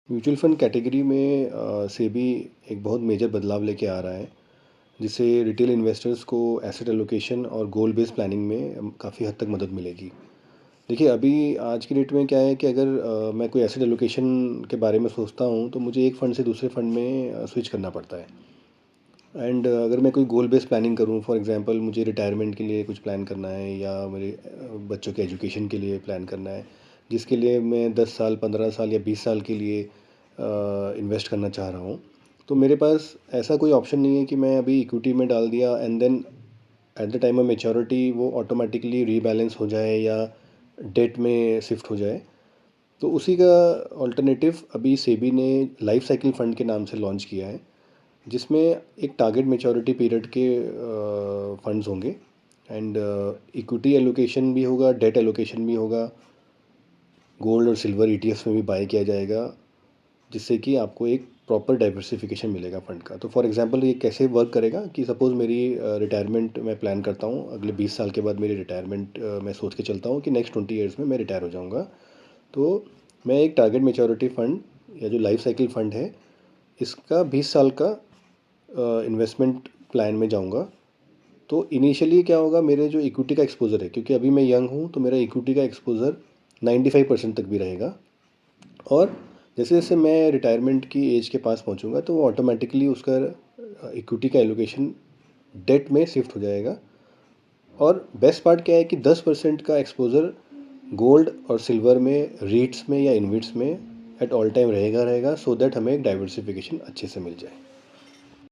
Mutual fund category में सेबी एक बहुत मेजर बदलाव लेके आ रहा है, जिससे रिटेल इन्वेस्टर्स को एसेट एलोकेशन और गोल बेस्ड प्लानिंग में काफ़ी हद तक मदद मिलेगी। देखिए, अभी आज की डेट में क्या है कि अगर मैं कोई एसेट एलोकेशन के बारे में सोचता हूँ, तो मुझे एक फ़ंड से दूसरे फ़ंड में स्विच करना पड़ता है। एंड अगर मैं कोई गोल बेस्ड प्लानिंग करूँ, फॉर एग्जांपल मुझे रिटायरमेंट के लिए कुछ प्लान करना है या मेरे बच्चों के एजुकेशन के लिए प्लान करना है, जिसके लिए मैं 10 साल, 15 साल या 20 साल के लिए इन्वेस्ट करना चाह रहा हूँ। तो मेरे पास ऐसा कोई ऑप्शन नहीं है कि मैं अभी इक्विटी में डाल दिया and then at the time of maturity वो ऑटोमेटिकली रीबैलेंस हो जाए या डेट में शिफ्ट हो जाए। तो उसी का अल्टरनेटिव अभी सेबी ने लाइफ साइकिल फ़ंड के नाम से लॉन्च किया है, जिसमें एक टारगेट मैच्योरिटी पीरियड के फंड्स होंगे एंड इक्विटी एलोकेशन भी होगा, डेट एलोकेशन भी होगा, गोल्ड और सिल्वर ईटीएफ्स में भी बाय किया जाएगा, जिससे कि आपको एक प्रॉपर डाइवर्सिफिकेशन मिलेगा फंड का। तो फॉर एग्जांपल ये कैसे वर्क करेगा कि सपोज़ मेरी रिटायरमेंट मैं प्लान करता हूँ, अगले 20 साल के बाद मेरी रिटायरमेंट मैं सोच के चलता हूँ कि नेक्स्ट 20 ईयर्स में मैं रिटायर हो जाऊँगा। तो मैं एक टारगेट मैच्योरिटी फ़ंड या जो लाइफ साइकिल फ़ंड है, इसका 20 साल का इन्वेस्टमेंट प्लान में जाऊँगा। तो इनिशियली क्या होगा, मेरे जो इक्विटी का एक्सपोज़र है, क्योंकि अभी मैं यंग हूँ तो मेरा इक्विटी का एक्सपोज़र 95% तक भी रहेगा। और जैसे जैसे मैं रिटायरमेंट की एज के पास पहुँचूँगा तो ऑटोमेटिकली उसका इक्विटी का एलोकेशन डेट में शिफ्ट हो जाएगा। और बेस्ट पार्ट क्या है कि 10% का एक्सपोज़र गोल्ड और सिल्वर में, रीट्स में या इनविट्स में एट ऑल टाइम रहेगा सो दैट हमें एक डाइवर्सिफिकेशन अच्छे से मिल जाए।